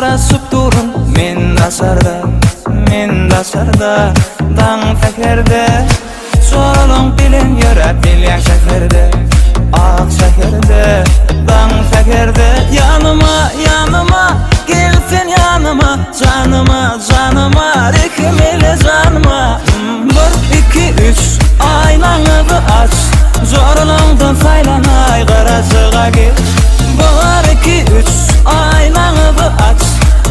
karasıp durun men dasarda dağ fekerde sorulun bilen yöre bilyen şekerde ak şekerde dağ fekerde yanıma gelsin yanıma canıma rekmeli canıma 1 2 3 aynanızı aç zorlandım saylanay qarasığa gel 1 2 3 aynanızı aç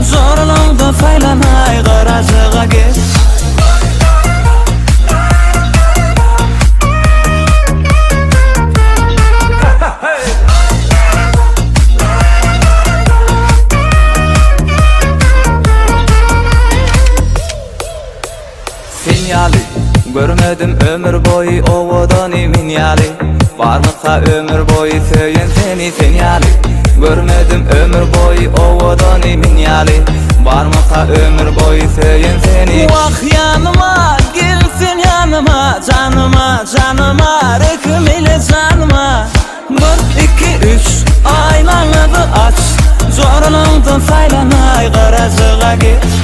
zorlandım saylanay qarasığa gel Sinyali görmedim ömür boyu ovadan emin yali Varlıkta ömür boyu söyün seni sinyali Görmedim ömür boyu ovadan emin yali Varlıkta ömür boyu söyün seni Vah yanıma gelsin yanıma canıma rekmeli canıma 1 2 3 aynanızı aç zorlandım saylanay qarasığa gel